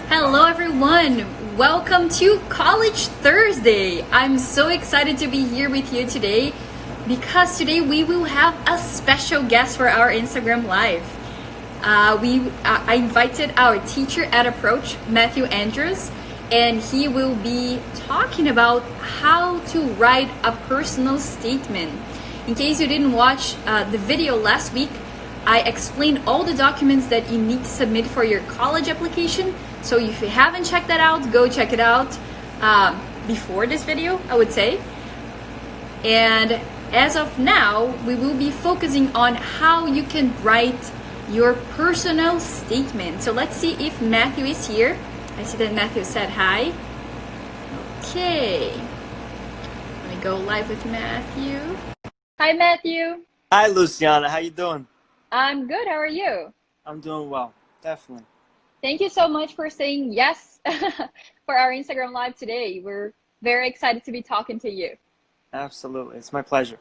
Hello everyone, welcome to College Thursday. I'm so excited to be here with you today because today we will have a special guest for our Instagram Live. I invited our teacher at Approach, Matthew Andrews, and he will be talking about how to write a personal statement. In case you didn't watch the video last week, I explained all the documents that you need to submit for your college application. So if you haven't checked that out, go check it out before this video, I would say. And as of now, we will be focusing on how you can write your personal statement. So let's see if Matthew is here. I see that Matthew said hi. Okay. Let me go live with Matthew. Hi, Matthew. Hi, Luciana. How you doing? I'm good. How are you? I'm doing well. Definitely. Thank you so much for saying yes for our Instagram Live today. We're very excited to be talking to you. Absolutely. It's my pleasure.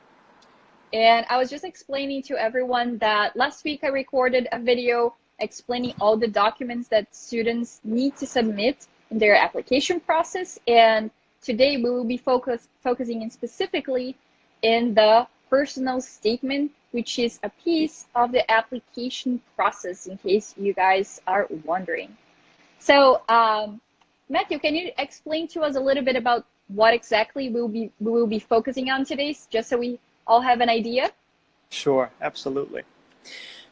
And I was just explaining to everyone that last week I recorded a video explaining all the documents that students need to submit in their application process. And today we will be focusing in specifically in the personal statement, which is a piece of the application process, in case you guys are wondering. So, Matthew, can you explain to us a little bit about what exactly we will be focusing on today, just so we all have an idea? Sure, absolutely.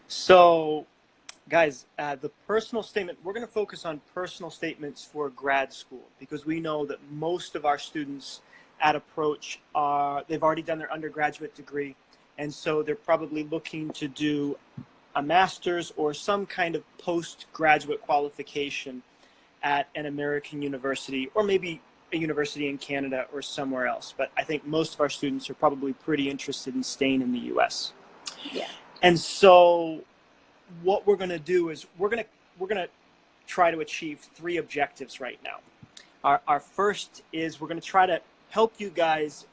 So, guys, the personal statement, we're going to focus on personal statements for grad school because we know that most of our students at Approach they've already done their undergraduate degree. And so they're probably looking to do a master's or some kind of postgraduate qualification at an American university, or maybe a university in Canada or somewhere else. But I think most of our students are probably pretty interested in staying in the US. Yeah. And so what we're going to do is we're going to try to achieve 3 objectives right now. Our first is we're going to try to help you guys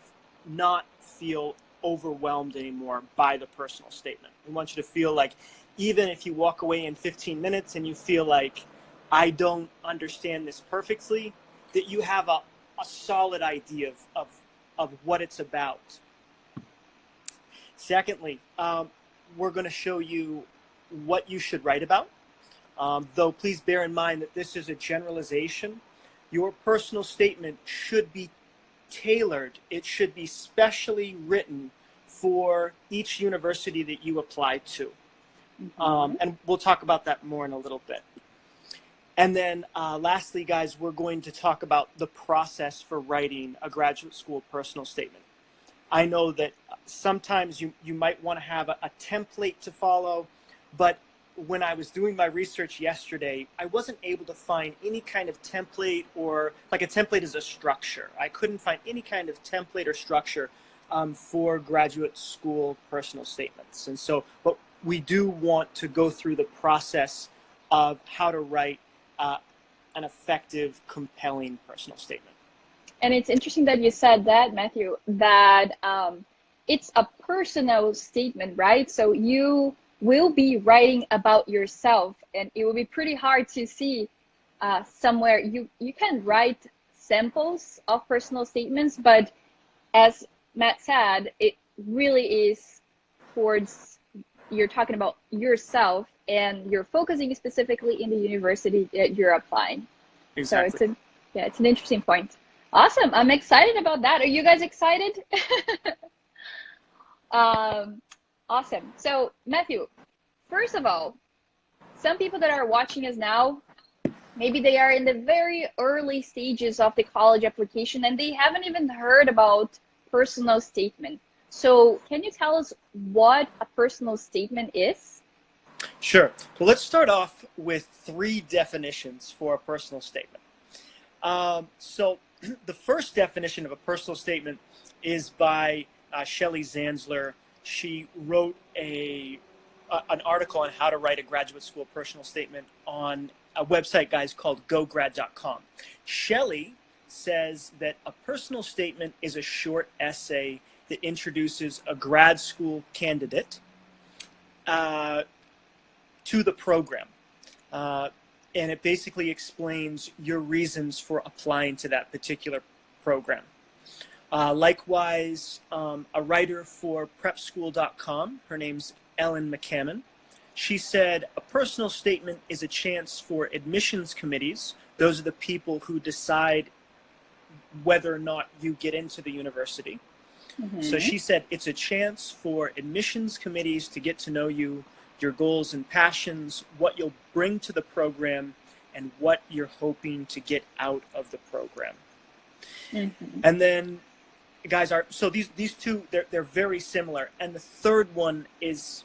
not feel overwhelmed anymore by the personal statement. We want you to feel like even if you walk away in 15 minutes and you feel like I don't understand this perfectly, that you have a solid idea of what it's about. Secondly, we're going to show you what you should write about, though please bear in mind that this is a generalization. Your personal statement should be tailored. It should be specially written for each university that you apply to. And we'll talk about that more in a little bit. And then lastly, guys, we're going to talk about the process for writing a graduate school personal statement. I know that sometimes you might want to have a template to follow, but when I was doing my research yesterday, I wasn't able to find any kind of template, or like a template is a structure. I couldn't find any kind of template or structure for graduate school personal statements. And so, but we do want to go through the process of how to write an effective, compelling personal statement. And it's interesting that you said that, Matthew, that it's a personal statement, right? So you will be writing about yourself, and it will be pretty hard to see somewhere. You can write samples of personal statements, but as Matt said, it really is towards, you're talking about yourself, and you're focusing specifically in the university that you're applying. Exactly. So it's an interesting point. Awesome. I'm excited about that. Are you guys excited? Awesome. So Matthew, first of all, some people that are watching us now, maybe they are in the very early stages of the college application and they haven't even heard about personal statement. So can you tell us what a personal statement is? Sure. Well, let's start off with 3 definitions for a personal statement. So the first definition of a personal statement is by Shelley Zanzler. She wrote an article on how to write a graduate school personal statement on a website, guys, called gograd.com. Shelley says that a personal statement is a short essay that introduces a grad school candidate to the program. and it basically explains your reasons for applying to that particular program. Likewise, a writer for prepschool.com, her name's Ellen McCammon, she said, a personal statement is a chance for admissions committees, those are the people who decide whether or not you get into the university. So she said, it's a chance for admissions committees to get to know you, your goals and passions, what you'll bring to the program, and what you're hoping to get out of the program. And then, guys, so these two, they're very similar. And the third one is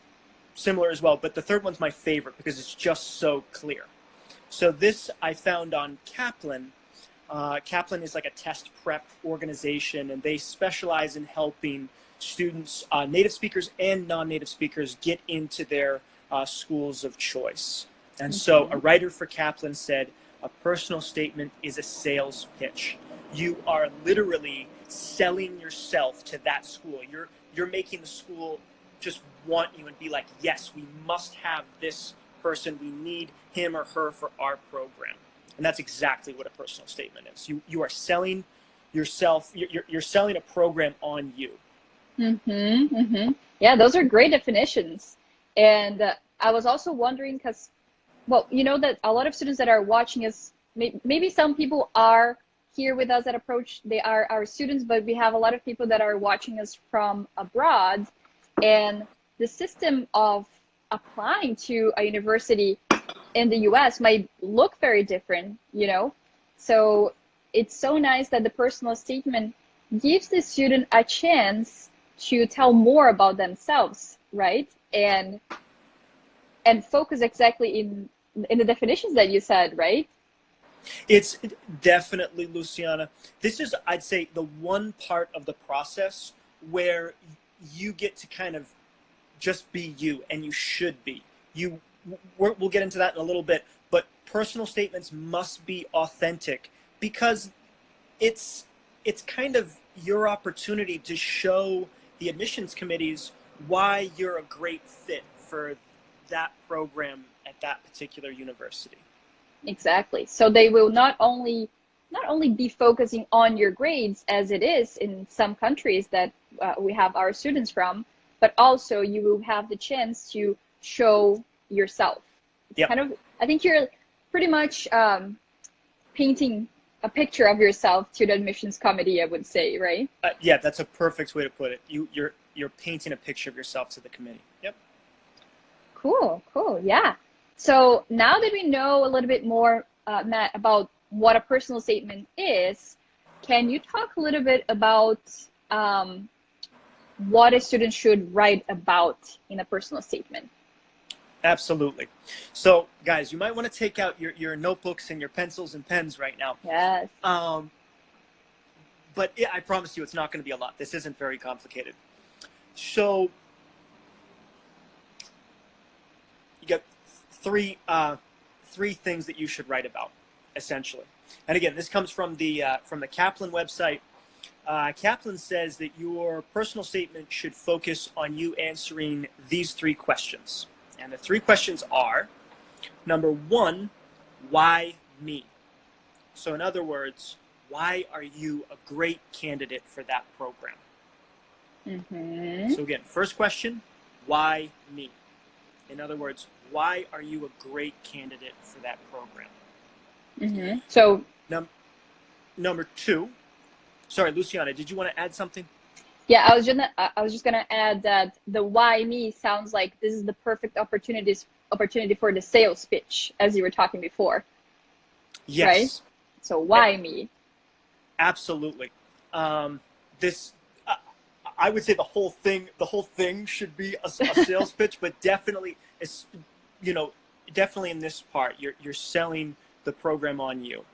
similar as well, but the third one's my favorite because it's just so clear. So this I found on Kaplan. Kaplan is like a test prep organization, and they specialize in helping students, native speakers and non-native speakers, get into their schools of choice. And so a writer for Kaplan said, a personal statement is a sales pitch. You are literally selling yourself to that school. You're making the school just want you and be like, yes, we must have this person. We need him or her for our program. And that's exactly what a personal statement is. You are selling yourself. You're selling a program on you. Yeah, those are great definitions. And I was also wondering because, well, you know that a lot of students that are watching us, maybe some people are here with us at Approach. They are our students, but we have a lot of people that are watching us from abroad. And the system of applying to a university in the US might look very different, you know? So it's so nice that the personal statement gives the student a chance to tell more about themselves, right? And focus exactly in the definitions that you said, right? It's definitely, Luciana, this is, I'd say, the one part of the process where you get to kind of just be you, and you should be. We'll get into that in a little bit, but personal statements must be authentic because it's kind of your opportunity to show the admissions committees why you're a great fit for that program at that particular university. Exactly. So they will not only be focusing on your grades as it is in some countries that we have our students from, but also you will have the chance to show yourself. It's kind of, I think you're pretty much painting a picture of yourself to the admissions committee, I would say, right? Yeah, that's a perfect way to put it. You're painting a picture of yourself to the committee. Yep. Cool, yeah. So now that we know a little bit more, Matt, about what a personal statement is, can you talk a little bit about what a student should write about in a personal statement? Absolutely. So, guys, you might want to take out your notebooks and your pencils and pens right now. Yes. But yeah, I promise you it's not going to be a lot. This isn't very complicated. So, you got three things that you should write about, essentially. And again, this comes from the Kaplan website. Kaplan says that your personal statement should focus on you answering these three questions. And the three questions are, number one, why me? So in other words, why are you a great candidate for that program? So again, first question, why me? In other words, why are you a great candidate for that program? So number two, sorry, Luciana, did you want to add something? Yeah, I was just gonna add that the why me sounds like this is the perfect opportunity for the sales pitch, as you were talking before. Yes. Right? So why me? Absolutely. This, I would say the whole thing should be a sales pitch, but definitely, it's, definitely in this part, you're selling the program on you.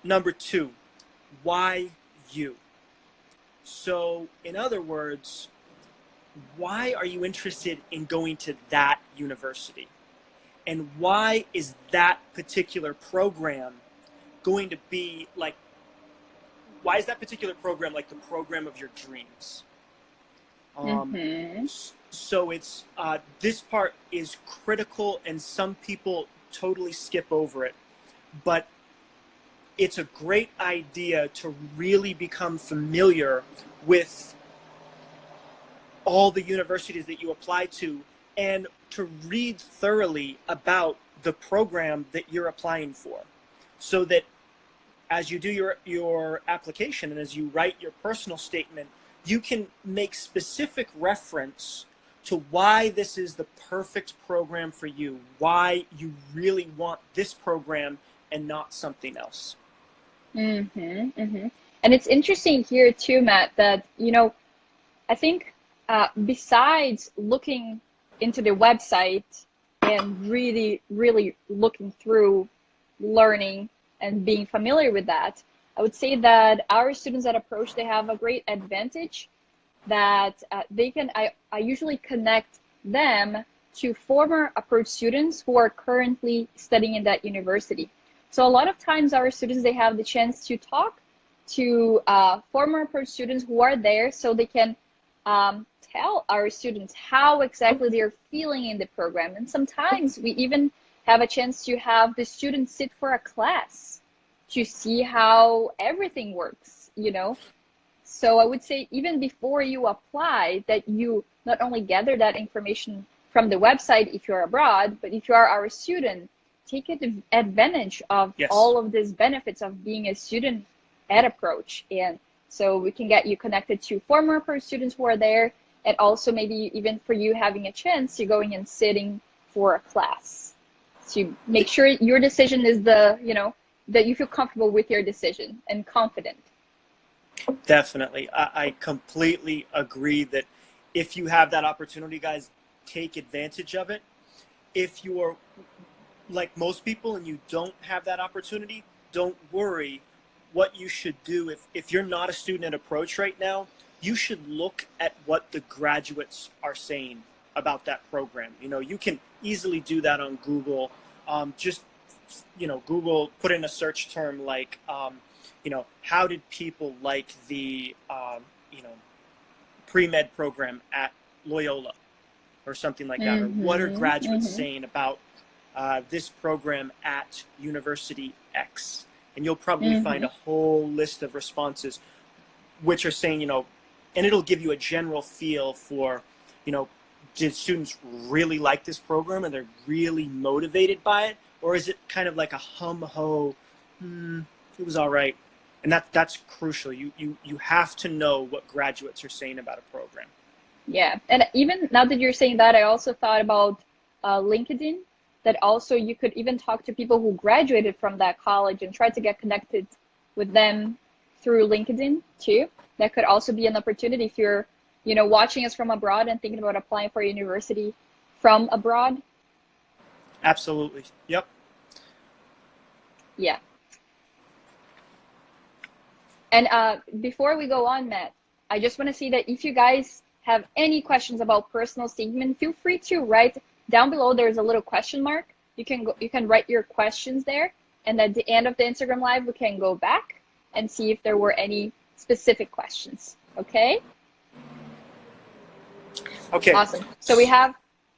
Number two, why you? So in other words, why are you interested in going to that university? And why is that particular program going to be like, why is that particular program like the program of your dreams? So it's this part is critical, and some people totally skip over it. But it's a great idea to really become familiar with all the universities that you apply to, and to read thoroughly about the program that you're applying for, so that as you do your application and as you write your personal statement, you can make specific reference to why this is the perfect program for you, why you really want this program and not something else. And it's interesting here too, Matt, that, you know, I think besides looking into the website and really, really looking through learning and being familiar with that, I would say that our students at Approach, they have a great advantage that they can, I usually connect them to former Approach students who are currently studying in that university. So a lot of times our students, they have the chance to talk to former Approach students who are there, so they can tell our students how exactly they're feeling in the program. And sometimes we even have a chance to have the students sit for a class to see how everything works, you know. So I would say even before you apply, that you not only gather that information from the website if you're abroad, but if you are our student, take advantage of all of these benefits of being a student at Approach. And so we can get you connected to former Approach students who are there, and also maybe even for you having a chance to going and sitting for a class to make sure your decision is the, you know, that you feel comfortable with your decision and confident. Definitely. I completely agree that if you have that opportunity, guys, take advantage of it. If you are like most people and you don't have that opportunity, don't worry. What you should do, if you're not a student at Approach right now, you should look at what the graduates are saying about that program. You know, you can easily do that on Google. Just, you know, Google, put in a search term like, you know, how did people like the, you know, pre-med program at Loyola or something like that? Or what are graduates saying about this program at University X? And you'll probably find a whole list of responses which are saying, you know, and it'll give you a general feel for, you know, did students really like this program and they're really motivated by it? Or is it kind of like a hum-ho, it was all right? And that's crucial. You have to know what graduates are saying about a program. Yeah, and even now that you're saying that, I also thought about LinkedIn, that also you could even talk to people who graduated from that college and try to get connected with them through LinkedIn too. That could also be an opportunity if you're, you know, watching us from abroad and thinking about applying for a university from abroad. Absolutely. Yep. Yeah. And before we go on, Matt, I just want to say that if you guys have any questions about personal statement, feel free to write down below. There's a little question mark. You can write your questions there, and at the end of the Instagram Live, we can go back and see if there were any specific questions. Okay? Okay. Awesome. So we have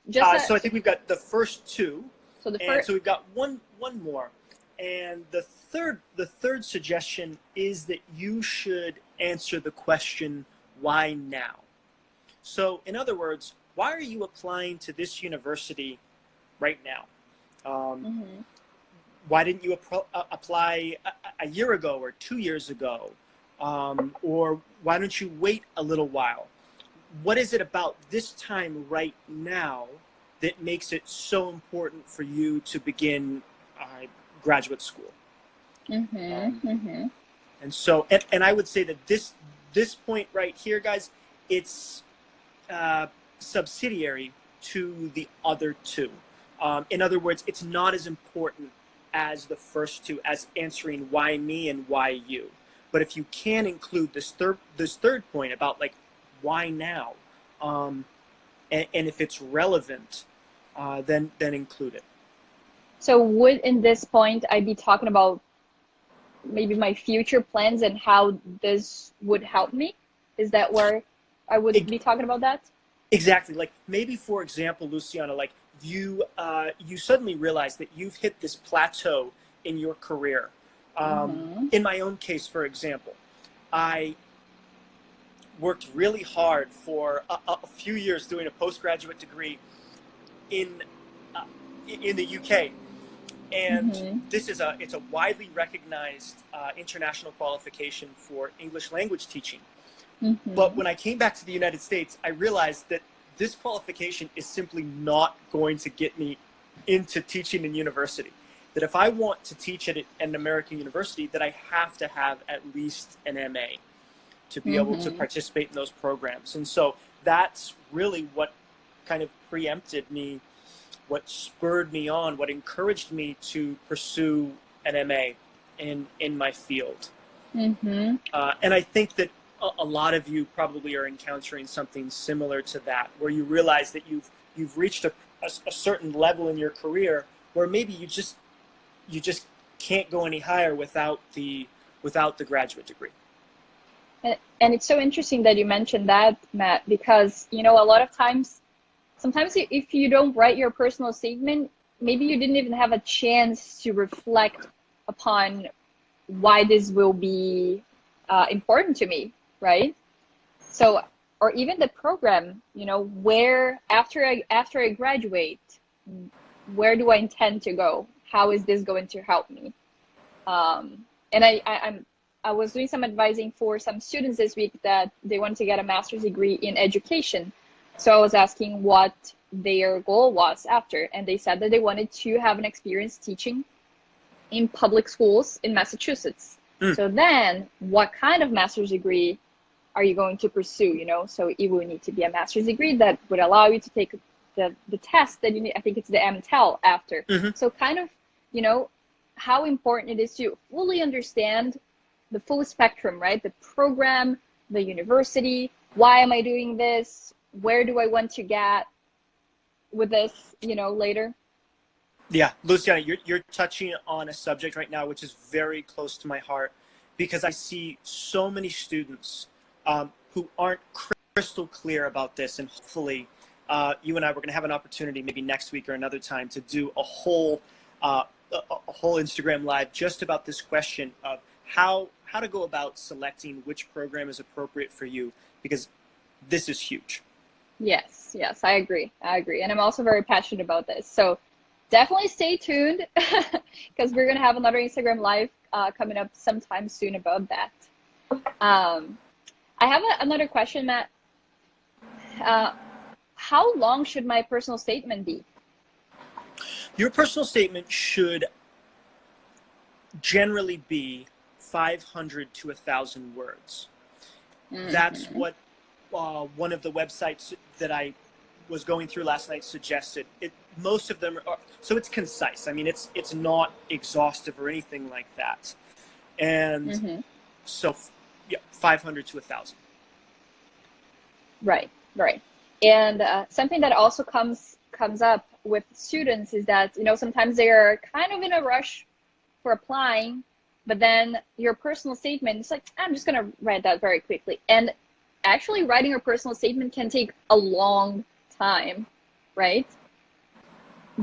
just so I think we've got the first two. So the first. So we've got one more. And the third suggestion is that you should answer the question, why now? So in other words, why are you applying to this university right now? Why didn't you apply a year ago or 2 years ago? Or why don't you wait a little while? What is it about this time right now that makes it so important for you to begin graduate school? And so, and I would say that this point right here, guys, it's subsidiary to the other two. In other words, it's not as important as the first two, as answering why me and why you. But if you can include this third point about like why now, and if it's relevant, then include it. So would in this point I be talking about maybe my future plans and how this would help me? Is that where I would be talking about that? Exactly. Like maybe, for example, Luciana, like you suddenly realize that you've hit this plateau in your career. In my own case, for example, I worked really hard for a few years doing a postgraduate degree in in the UK, and it's a widely recognized international qualification for English language teaching. But when I came back to the United States, I realized that this qualification is simply not going to get me into teaching in university. That if I want to teach at an American university, that I have to have at least an MA to be able to participate in those programs. And so that's really what kind of preempted me, what spurred me on, what encouraged me to pursue an MA in my field. And I think that a lot of you probably are encountering something similar to that, where you realize that you've reached a certain level in your career where maybe you just can't go any higher without the graduate degree. And it's so interesting that you mentioned that, Matt, because a lot of times, sometimes if you don't write your personal statement, maybe you didn't even have a chance to reflect upon why this will be important to me, right? So, or even the program, where after I graduate, where do I intend to go? How is this going to help me? And I was doing some advising for some students this week that they wanted to get a master's degree in education. So I was asking what their goal was after, and they said that they wanted to have an experience teaching in public schools in Massachusetts. So then what kind of master's degree are you going to pursue? So it will need to be a master's degree that would allow you to take the test that you need. I think it's the MTEL after. So kind of, how important it is to fully understand the full spectrum, right? The program, the university, why am I doing this? Where do I want to get with this, later? Yeah, Luciana, you're touching on a subject right now which is very close to my heart, because I see so many students who aren't crystal clear about this, and hopefully you and I were going to have an opportunity maybe next week or another time to do a whole Instagram live just about this question of how to go about selecting which program is appropriate for you, because this is huge. Yes, I agree. And I'm also very passionate about this. So definitely stay tuned because we're going to have another Instagram live coming up sometime soon about that. I have another question, Matt. How long should my personal statement be? Your personal statement should generally be 500 to 1,000 words. That's what one of the websites that I was going through last night suggested. Most of them are, so it's concise. I mean, it's not exhaustive or anything like that. And so, yeah, 500 to 1,000. Right. And something that also comes up with students is that, sometimes they are kind of in a rush for applying, but then your personal statement, it's like, I'm just going to write that very quickly. And actually writing your personal statement can take a time, right?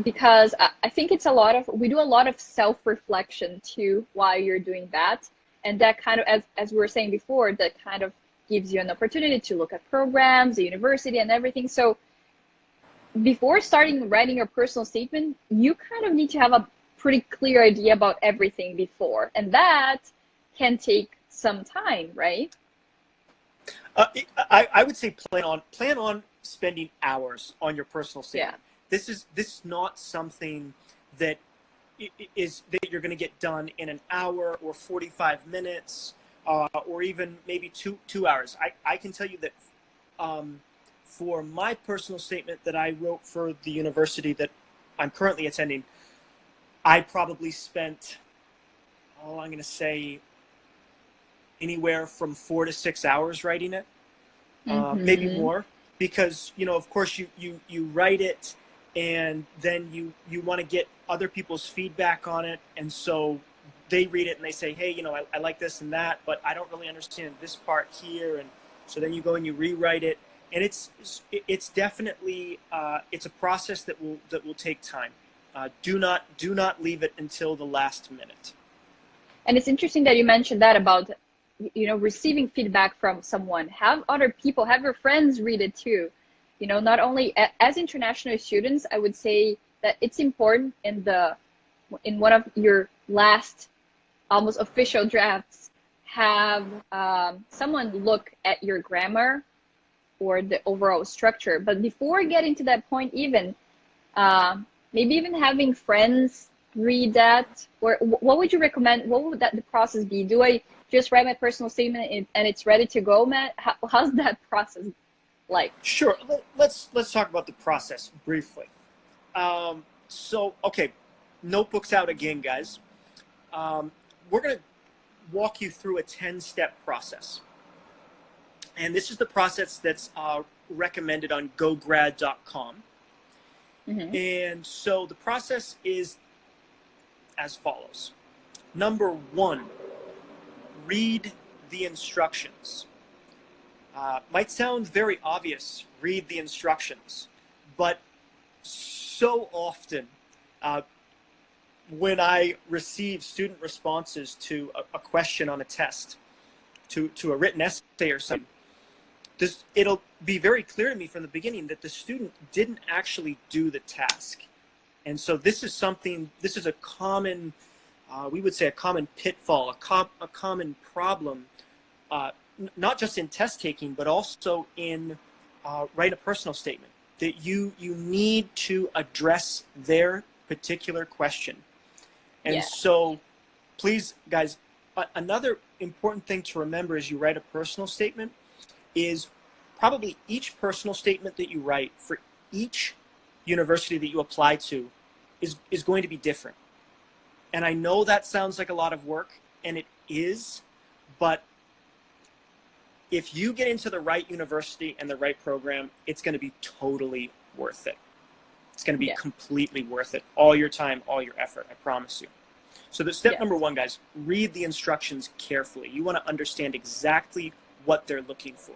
Because I think it's we do a lot of self-reflection too while you're doing that. And that kind of, as we were saying before, that kind of gives you an opportunity to look at programs, the university and everything. So before starting writing your personal statement, you kind of need to have a pretty clear idea about everything before. And that can take some time, right? I would say plan on spending hours on your personal statement. Yeah. This is not something that you're going to get done in an hour or 45 minutes or even maybe two hours. I can tell you that for my personal statement that I wrote for the university that I'm currently attending, I probably spent, I'm going to say anywhere from 4 to 6 hours writing it, maybe more, because, of course you write it and then you want to get other people's feedback on it. And so they read it and they say, hey, I like this and that, but I don't really understand this part here. And so then you go and you rewrite it. And it's definitely it's a process that will take time. Do not leave it until the last minute. And it's interesting that you mentioned that about, receiving feedback from someone. Have other people, have your friends read it too. Not only as international students, I would say that it's important in one of your last almost official drafts, have someone look at your grammar or the overall structure. But before getting to that point, even maybe even having friends read that, or what would you recommend? What would the process be? Do I just write my personal statement and it's ready to go, Matt? How's that process like? Sure. Let's talk about the process briefly. So, okay, notebooks out again, guys. We're going to walk you through a 10-step process. And this is the process that's recommended on gograd.com. Mm-hmm. And so the process is as follows. Number 1, read the instructions. Might sound very obvious, read the instructions, but so often when I receive student responses to a question on a test, to a written essay or something, it'll be very clear to me from the beginning that the student didn't actually do the task. And so this is a common, we would say a common pitfall, a common problem, not just in test taking, but also in write a personal statement, that you need to address their particular question. And so please, guys, another important thing to remember as you write a personal statement is probably each personal statement that you write for each university that you apply to is going to be different. And I know that sounds like a lot of work, and it is, but if you get into the right university and the right program, it's going to be totally worth it. It's going to be completely worth it. All your time, all your effort, I promise you. So the step number 1, guys, read the instructions carefully. You want to understand exactly what they're looking for.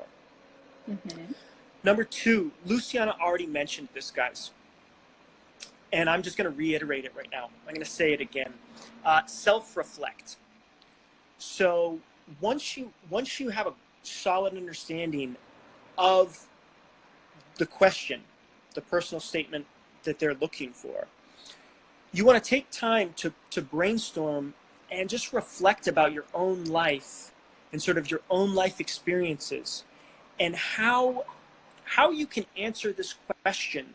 Mm-hmm. Number 2, Luciana already mentioned this, guys. And I'm just going to reiterate it right now. I'm going to say it again. Self-reflect. So once you have a solid understanding of the question, the personal statement that they're looking for, you want to take time to brainstorm and just reflect about your own life and sort of your own life experiences and how you can answer this question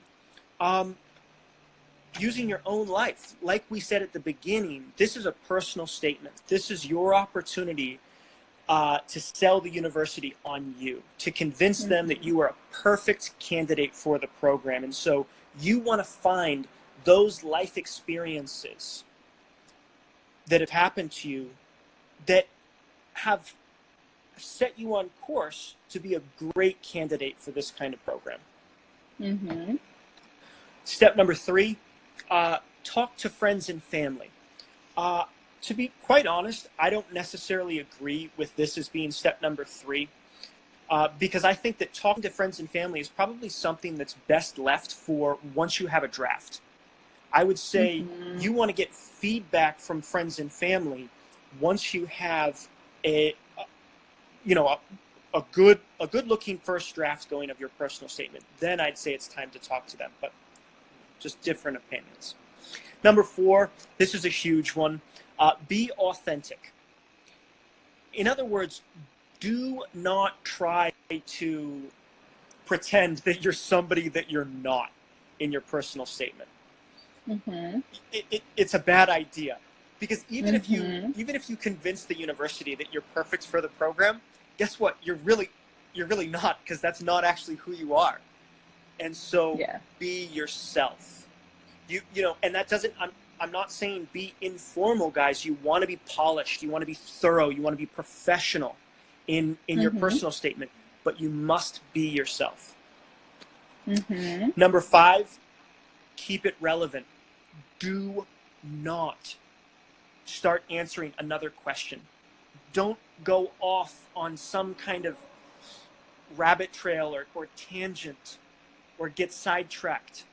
using your own life. Like we said at the beginning, this is a personal statement. This is your opportunity to sell the university on you, to convince them that you are a perfect candidate for the program. And so you want to find those life experiences that have happened to you that have set you on course to be a great candidate for this kind of program. Mm-hmm. Step number 3, talk to friends and family. To be quite honest, I don't necessarily agree with this as being step number 3, because I think that talking to friends and family is probably something that's best left for once you have a draft. I would say you want to get feedback from friends and family once you have a good looking first draft going of your personal statement. Then I'd say it's time to talk to them, but just different opinions. Number 4, this is a huge one. Be authentic. In other words, do not try to pretend that you're somebody that you're not in your personal statement. Mm-hmm. It's a bad idea, because even if you convince the university that you're perfect for the program, guess what? You're really not, because that's not actually who you are. And so be yourself. You know, and that doesn't. I'm not saying be informal, guys. You want to be polished. You want to be thorough. You want to be professional in your personal statement, but you must be yourself. Mm-hmm. Number 5, keep it relevant. Do not start answering another question. Don't go off on some kind of rabbit trail or tangent or get sidetracked.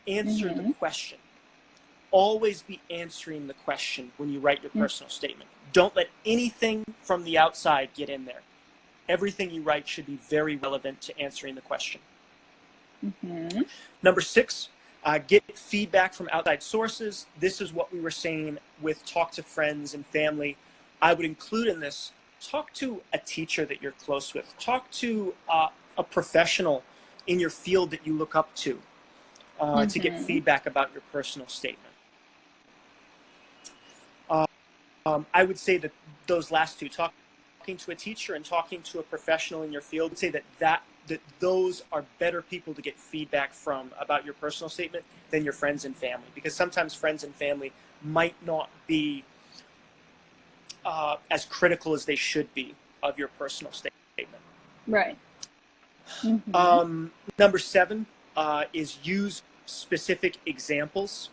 Answer the question. Always be answering the question when you write your personal statement. Don't let anything from the outside get in there. Everything you write should be very relevant to answering the question. Number 6, get feedback from outside sources. This is what we were saying with talk to friends and family. I would include in this, talk to a teacher that you're close with. Talk to a professional in your field that you look up to get feedback about your personal statement. I would say that those last two, talking to a teacher and talking to a professional in your field, I would say that those are better people to get feedback from about your personal statement than your friends and family, because sometimes friends and family might not be as critical as they should be of your personal statement. Right. Number 7 is use specific examples.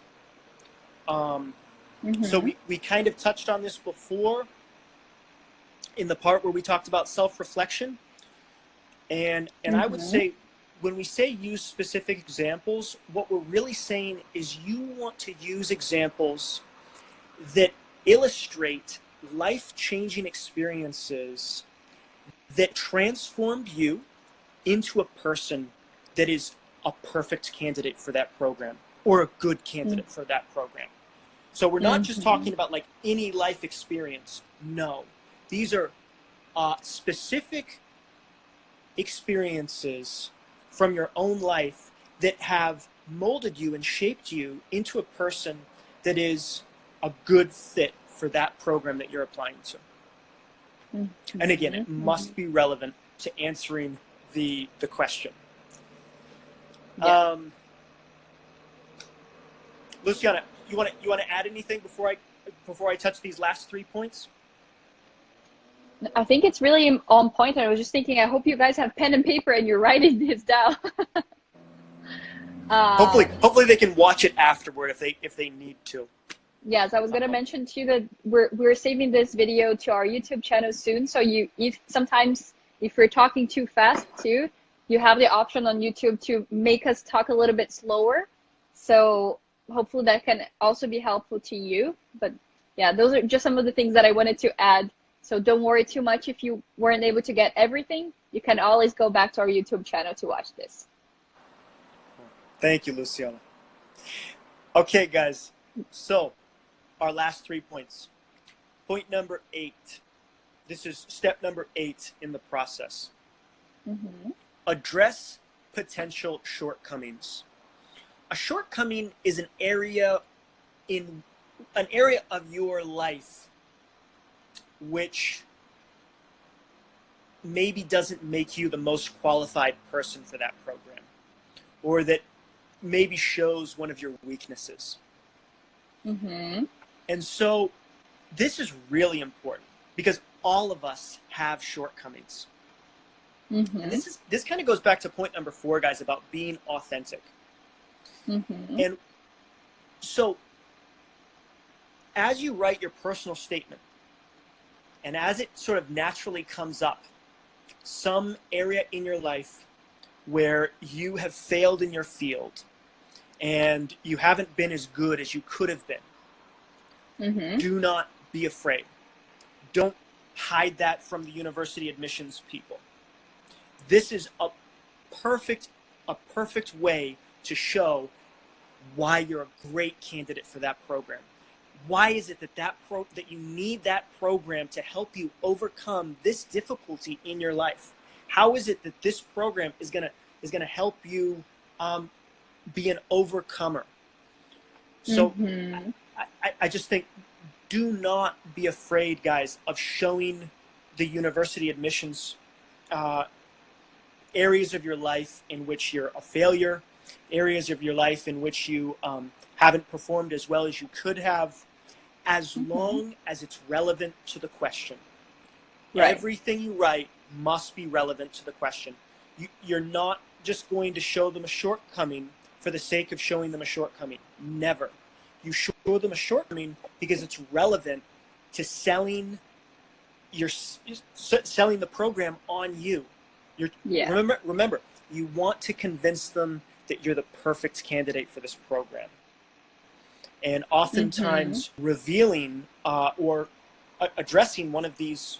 So we kind of touched on this before in the part where we talked about self-reflection. And I would say when we say use specific examples, what we're really saying is you want to use examples that illustrate life-changing experiences that transformed you into a person that is a perfect candidate for that program or a good candidate for that program. So we're not just talking about like any life experience. No, these are specific experiences from your own life that have molded you and shaped you into a person that is a good fit for that program that you're applying to. And again, it must be relevant to answering the question. Luciana, you want to add anything before I touch these last 3 points? I think it's really on point. I was just thinking, I hope you guys have pen and paper and you're writing this down. Hopefully they can watch it afterward if they need to. Yes, I was going to mention too that we're saving this video to our YouTube channel soon. So sometimes if we're talking too fast too, you have the option on YouTube to make us talk a little bit slower. So hopefully that can also be helpful to you. But yeah, those are just some of the things that I wanted to add. So don't worry too much if you weren't able to get everything. You can always go back to our YouTube channel to watch this. Thank you, Luciana. Okay, guys. So our last 3 points. Point number 8. This is step number 8 in the process. Address potential shortcomings. A shortcoming is an area of your life which maybe doesn't make you the most qualified person for that program, or that maybe shows one of your weaknesses. And so this is really important because all of us have shortcomings. And this kind of goes back to point number 4, guys, about being authentic. And so as you write your personal statement, and as it sort of naturally comes up, some area in your life where you have failed in your field and you haven't been as good as you could have been, do not be afraid. Don't hide that from the university admissions people. This is a perfect way to show why you're a great candidate for that program. Why is it that you need that program to help you overcome this difficulty in your life? How is it that this program is gonna help you be an overcomer? So I just think, do not be afraid, guys, of showing the university admissions areas of your life in which you're a failure, areas of your life in which you haven't performed as well as you could have, as long as it's relevant to the question. Right. Everything you write must be relevant to the question. You're not just going to show them a shortcoming for the sake of showing them a shortcoming. Never. You show them a shortcoming because it's relevant to selling the program on you. Yeah. Remember, you want to convince them that you're the perfect candidate for this program. And oftentimes revealing or addressing one of these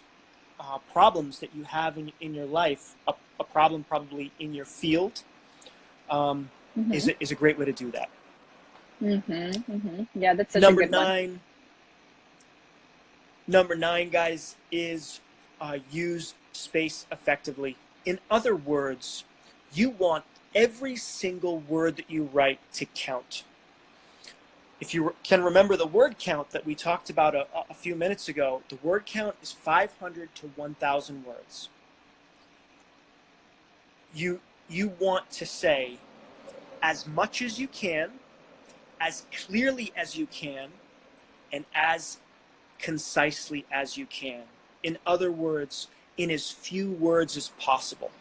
problems that you have in your life, a problem probably in your field, is a great way to do that. Yeah, that's such a good one. Number nine, guys, is use space effectively. In other words, you want every single word that you write to count. If you can remember the word count that we talked about a few minutes ago, the word count is 500 to 1,000 words. You want to say as much as you can, as clearly as you can, and as concisely as you can. In other words, in as few words as possible.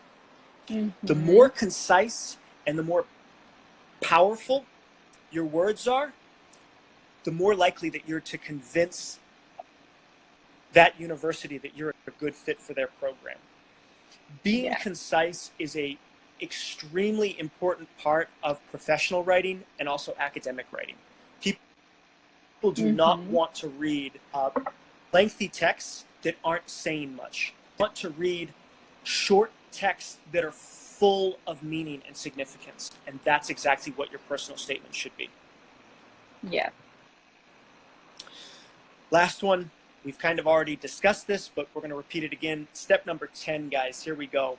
The more concise and the more powerful your words are, the more likely that you're to convince that university that you're a good fit for their program. Being concise is a extremely important part of professional writing and also academic writing. People do not want to read lengthy texts that aren't saying much. They want to read short texts that are full of meaning and significance, and that's exactly what your personal statement should be. Yeah. Last one, we've kind of already discussed this, but we're going to repeat it again. Step number 10, guys, here we go.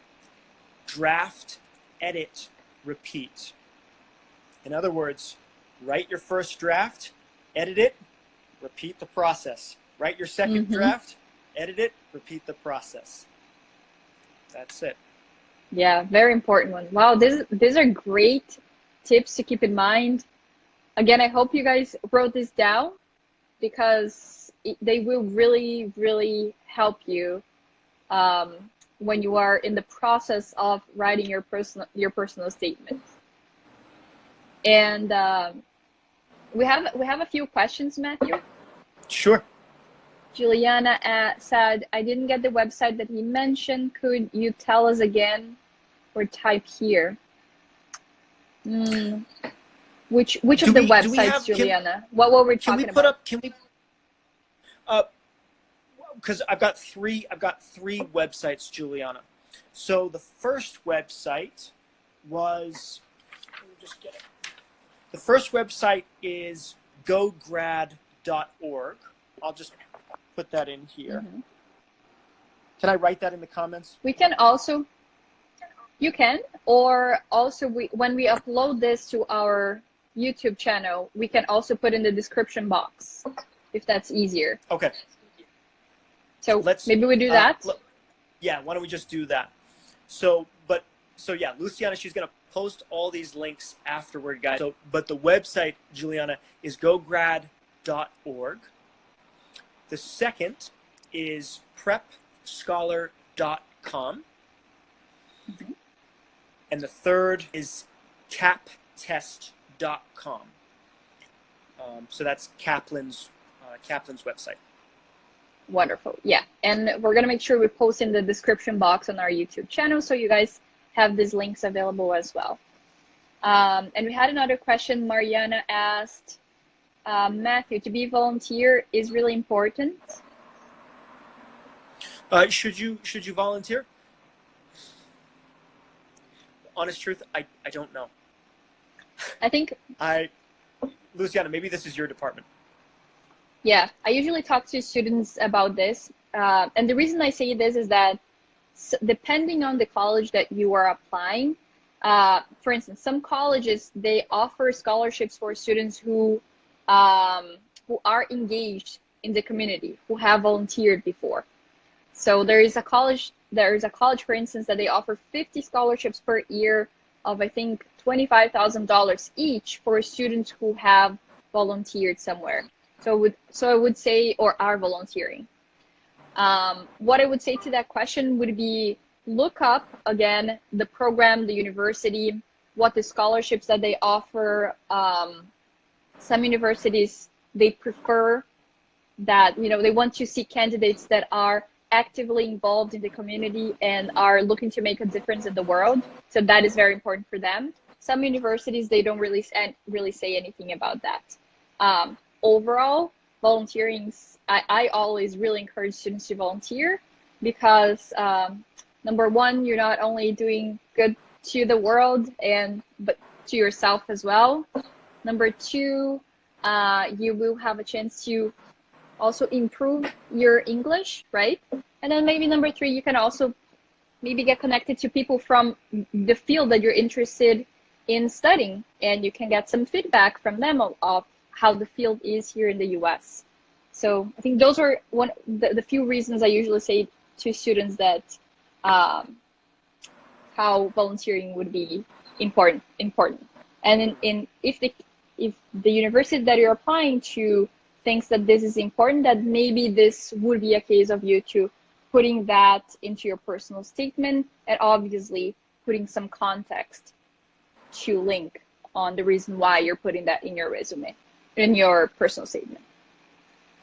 Draft, edit, repeat. In other words, write your first draft, edit it, repeat the process. Write your second draft, edit it, repeat the process. That's it. Yeah, very important one. Wow, these are great tips to keep in mind. Again, I hope you guys wrote this down because they will really, really help you when you are in the process of writing your personal statement. And we have a few questions, Matthew. Sure. Juliana said, I didn't get the website that he mentioned. Could you tell us again or type here? Which of the websites, Juliana? What were we talking about? Because I've got three websites, Juliana. So the first website was, let me just get it. The first website is gograd.org. I'll just put that in here. Can I write that in the comments? We can also, you can, or also when we upload this to our YouTube channel, we can also put in the description box if that's easier. Okay. So maybe we do that. Yeah, why don't we just do that? So yeah, Luciana, she's going to post all these links afterward, guys. But the website, Juliana, is gograd.org. The second is prepscholar.com. And the third is captest.com. So that's Kaplan's website. Wonderful. Yeah. And we're going to make sure we post in the description box on our YouTube channel so you guys have these links available as well. And we had another question. Mariana asked, Matthew, to be a volunteer is really important. Should you volunteer? Honest truth, I don't know. I think Luciana, maybe this is your department. Yeah, I usually talk to students about this. And the reason I say this is that depending on the college that you are applying, for instance, some colleges, they offer scholarships for students who are engaged in the community, who have volunteered before. So there is a college, for instance, that they offer 50 scholarships per year of, I think, $25,000 each for students who have volunteered somewhere. So I would say, or are volunteering. What I would say to that question would be, look up, again, the program, the university, what the scholarships that they offer. Some universities, they prefer that, they want to see candidates that are actively involved in the community and are looking to make a difference in the world. So that is very important for them. Some universities, they don't really say anything about that. Overall, volunteering, I always really encourage students to volunteer because number one, you're not only doing good to the world but to yourself as well. Number two, you will have a chance to also improve your English, right? And then maybe number three, you can also maybe get connected to people from the field that you're interested in studying, and you can get some feedback from them of how the field is here in the US. So I think those are the few reasons I usually say to students that how volunteering would be important. And if the university that you're applying to thinks that this is important, that maybe this would be a case of you to putting that into your personal statement, and obviously putting some context to link on the reason why you're putting that in your resume, in your personal statement.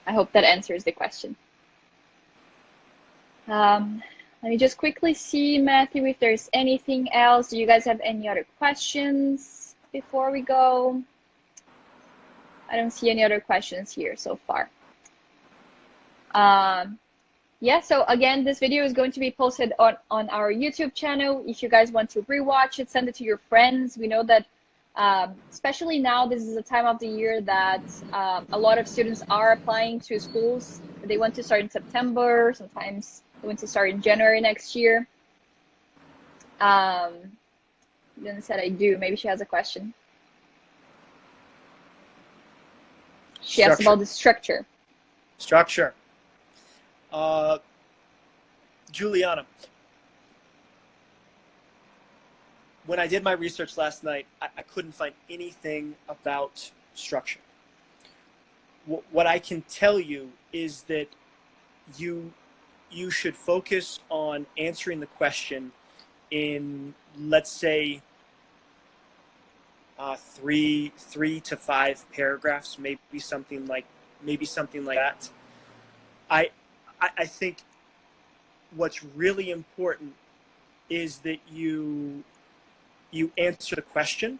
I hope that answers the question. Let me just quickly see, Matthew, if there's anything else. Do you guys have any other questions before we go? I don't see any other questions here so far. Yeah, so again, this video is going to be posted on our YouTube channel. If you guys want to rewatch it, send it to your friends. We know that, especially now, this is a time of the year that a lot of students are applying to schools. They want to start in September. Sometimes they want to start in January next year. Then said I do. Maybe she has a question. She asked about the structure. Structure. Juliana, when I did my research last night, I couldn't find anything about structure. What I can tell you is that you should focus on answering the question in, let's say, 3 to 5 paragraphs, maybe something like that. I think what's really important is that you answer the question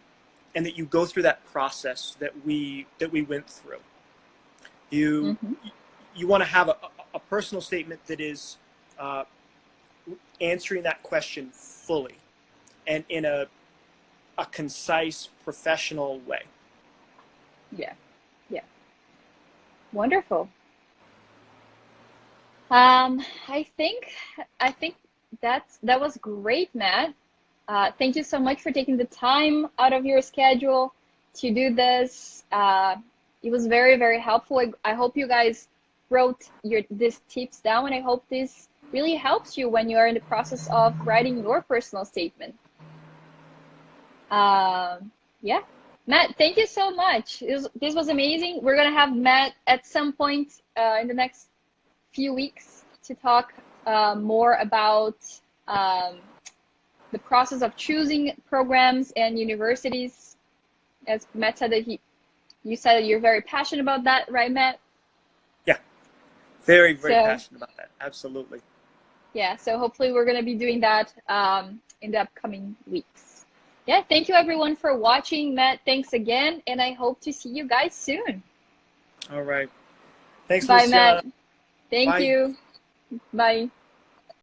and that you go through that process that we went through. You want to have a personal statement that is answering that question fully and in a concise, professional way. Yeah. Wonderful. I think that was great, Matt. Thank you so much for taking the time out of your schedule to do this. It was very, very helpful. I hope you guys wrote these tips down, and I hope this really helps you when you are in the process of writing your personal statement. Yeah, Matt, thank you so much. This was amazing. We're gonna have Matt at some point in the next few weeks to talk more about the process of choosing programs and universities. As Matt said, you said you're very passionate about that, right, Matt? Yeah, very passionate about that. Absolutely. Yeah, so hopefully we're going to be doing that in the upcoming weeks. Yeah, thank you everyone for watching. Matt, thanks again, and I hope to see you guys soon. All right. Thanks, Bye, Luciana. Matt. Thank you. Bye.